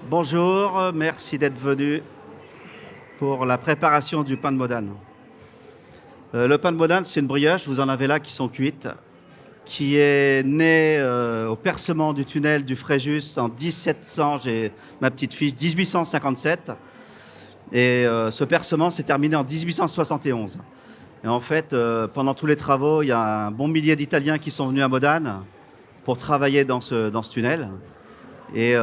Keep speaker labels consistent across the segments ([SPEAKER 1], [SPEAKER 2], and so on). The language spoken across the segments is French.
[SPEAKER 1] Bonjour, merci d'être venu pour la préparation du pain de Modane. Le pain de Modane, c'est une brioche, vous en avez là qui sont cuites, qui est née au percement du tunnel du Fréjus en 1700, j'ai ma petite fiche, 1857. Et ce percement s'est terminé en 1871. Et en fait, pendant tous les travaux, il y a un bon millier d'Italiens qui sont venus à Modane pour travailler dans ce tunnel. Et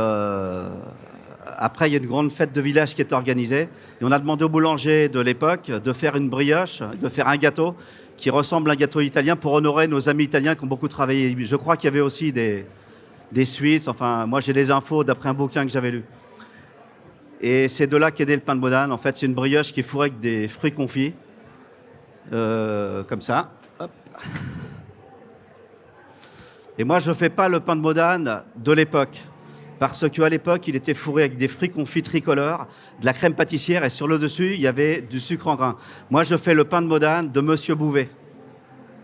[SPEAKER 1] après, il y a une grande fête de village qui est organisée. Et on a demandé au boulanger de l'époque de faire une brioche, de faire un gâteau qui ressemble à un gâteau italien pour honorer nos amis italiens qui ont beaucoup travaillé. Je crois qu'il y avait aussi des Suisses. Enfin, moi, j'ai des infos d'après un bouquin que j'avais lu. Et c'est de là qu'est né le pain de Modane. En fait, c'est une brioche qui est fourrée avec des fruits confits. Comme ça. Hop. Et moi, je ne fais pas le pain de Modane de l'époque. Parce qu'à l'époque, il était fourré avec des fruits confits tricolores, de la crème pâtissière et sur le dessus, il y avait du sucre en grains. Moi, je fais le pain de Modane de Monsieur Bouvet.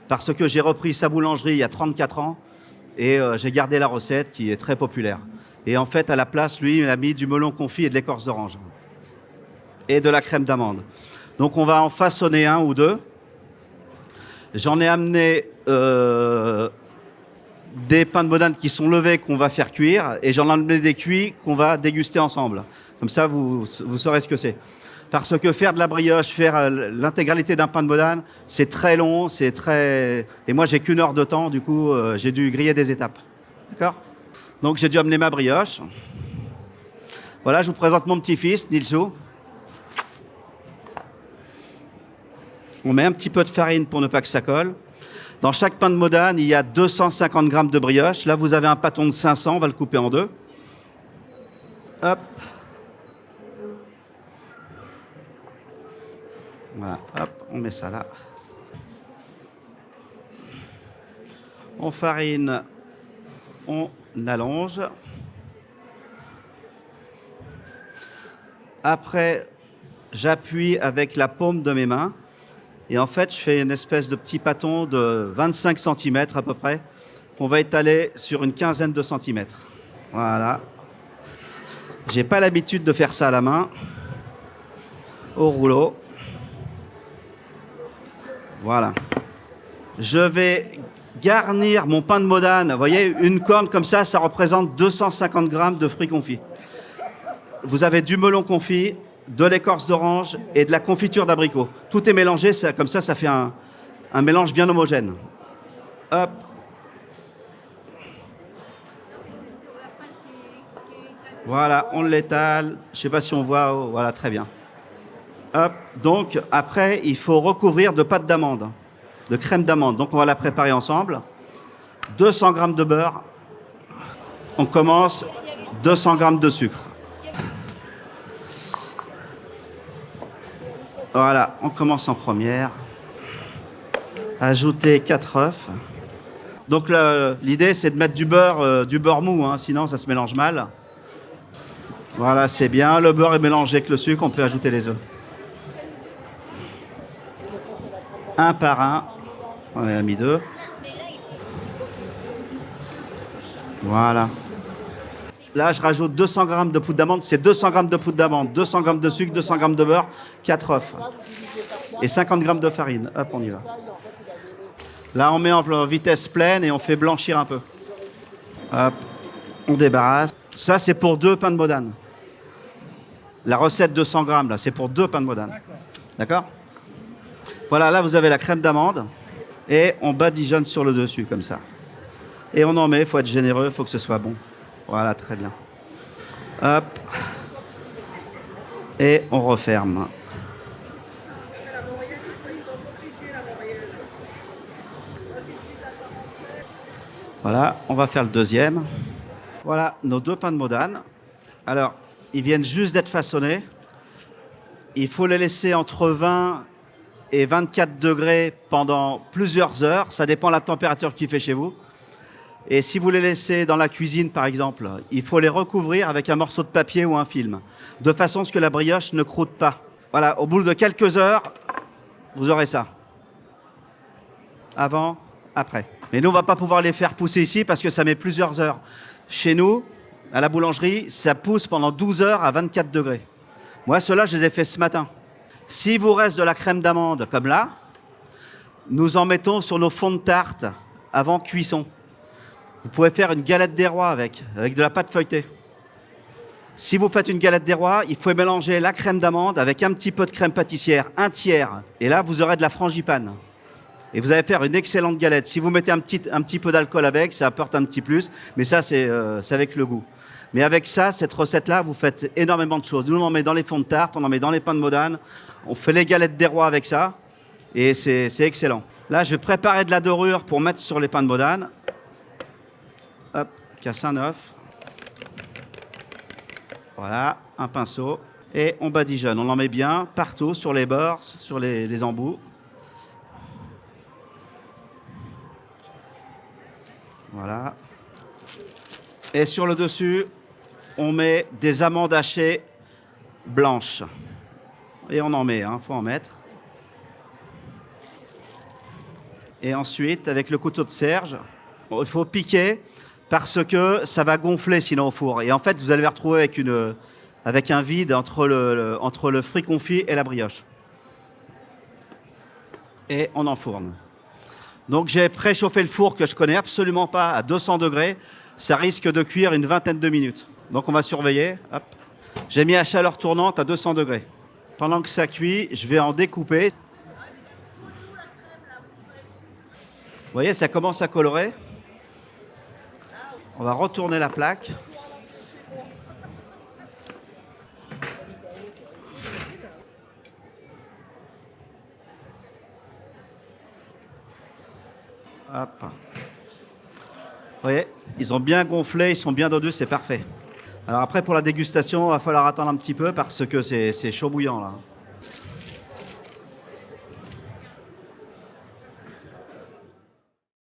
[SPEAKER 1] Parce que j'ai repris sa boulangerie il y a 34 ans et j'ai gardé la recette qui est très populaire. Et en fait, à la place, lui, il a mis du melon confit et de l'écorce d'orange. Et de la crème d'amande. Donc, on va en façonner un ou deux. J'en ai amené des pains de Modane qui sont levés qu'on va faire cuire et j'en ai amené des cuits qu'on va déguster ensemble. Comme ça, vous saurez ce que c'est. Parce que faire de la brioche, faire l'intégralité d'un pain de Modane, c'est très long, c'est très... Et moi, j'ai qu'une heure de temps, du coup, j'ai dû griller des étapes. D'accord ? Donc, j'ai dû amener ma brioche. Voilà, je vous présente mon petit-fils, Nilsou. On met un petit peu de farine pour ne pas que ça colle. Dans chaque pain de Modane, il y a 250 grammes de brioche. Là, vous avez un pâton de 500, on va le couper en deux. Hop. Voilà, hop, on met ça là. On farine, on allonge. Après, j'appuie avec la paume de mes mains. Et en fait, je fais une espèce de petit pâton de 25 cm à peu près, qu'on va étaler sur une quinzaine de centimètres. Voilà. J'ai pas l'habitude de faire ça à la main. Au rouleau. Voilà. Je vais garnir mon pain de Modane. Vous voyez, une corne comme ça représente 250 grammes de fruits confits. Vous avez du melon confit, de l'écorce d'orange et de la confiture d'abricot. Tout est mélangé, comme ça fait un mélange bien homogène. Hop. Voilà, on l'étale. Je ne sais pas si on voit. Oh, voilà, très bien. Hop. Donc, après, il faut recouvrir de pâte d'amande, de crème d'amande. Donc, on va la préparer ensemble. 200 grammes de beurre. On commence 200 grammes de sucre. Voilà, on commence en première. Ajouter 4 œufs. Donc l'idée, c'est de mettre du beurre mou, hein, sinon ça se mélange mal. Voilà, c'est bien. Le beurre est mélangé avec le sucre, on peut ajouter les œufs. Un par un. On en a mis 2. Voilà. Là, je rajoute 200 grammes de poudre d'amande. C'est 200 grammes de poudre d'amande, 200 grammes de sucre, 200 grammes de beurre, 4 œufs. Et 50 grammes de farine. Hop, on y va. Là, on met en vitesse pleine et on fait blanchir un peu. Hop, on débarrasse. Ça, c'est pour 2 pains de Modane. La recette de 100 grammes, là, c'est pour 2 pains de Modane. D'accord ? Voilà, là, vous avez la crème d'amande. Et on badigeonne sur le dessus, comme ça. Et on en met, il faut être généreux, il faut que ce soit bon. Voilà, très bien. Hop. Et on referme. Voilà, on va faire le deuxième. Voilà, nos 2 pains de Modane. Alors, ils viennent juste d'être façonnés. Il faut les laisser entre 20 et 24 degrés pendant plusieurs heures. Ça dépend de la température qu'il fait chez vous. Et si vous les laissez dans la cuisine, par exemple, il faut les recouvrir avec un morceau de papier ou un film, de façon à ce que la brioche ne croûte pas. Voilà, au bout de quelques heures, vous aurez ça. Avant, après. Mais nous, on ne va pas pouvoir les faire pousser ici parce que ça met plusieurs heures. Chez nous, à la boulangerie, ça pousse pendant 12 heures à 24 degrés. Moi, ceux-là, je les ai faits ce matin. S'il vous reste de la crème d'amande, comme là, nous en mettons sur nos fonds de tarte avant cuisson. Vous pouvez faire une galette des rois avec de la pâte feuilletée. Si vous faites une galette des rois, il faut mélanger la crème d'amande avec un petit peu de crème pâtissière, un tiers. Et là, vous aurez de la frangipane. Et vous allez faire une excellente galette. Si vous mettez un petit peu d'alcool avec, ça apporte un petit plus. Mais ça, c'est avec le goût. Mais avec ça, cette recette-là, vous faites énormément de choses. Nous, on en met dans les fonds de tarte, on en met dans les pains de Modane. On fait les galettes des rois avec ça. Et c'est excellent. Là, je vais préparer de la dorure pour mettre sur les pains de Modane. Hop, casse un œuf. Voilà, un pinceau. Et on badigeonne. On en met bien partout, sur les bords, sur les embouts. Voilà. Et sur le dessus, on met des amandes hachées blanches. Et on en met, il faut en mettre. Et ensuite, avec le couteau de Serge, il faut piquer parce que ça va gonfler sinon au four. Et en fait, vous allez vous retrouver avec un vide entre le fruit confit et la brioche. Et on enfourne. Donc j'ai préchauffé le four que je connais absolument pas à 200 degrés. Ça risque de cuire une vingtaine de minutes. Donc on va surveiller. Hop. J'ai mis à chaleur tournante à 200 degrés. Pendant que ça cuit, je vais en découper. Vous voyez, ça commence à colorer. On va retourner la plaque. Hop. Vous voyez, ils ont bien gonflé, ils sont bien dodus, c'est parfait. Alors après, pour la dégustation, il va falloir attendre un petit peu parce que c'est chaud bouillant là.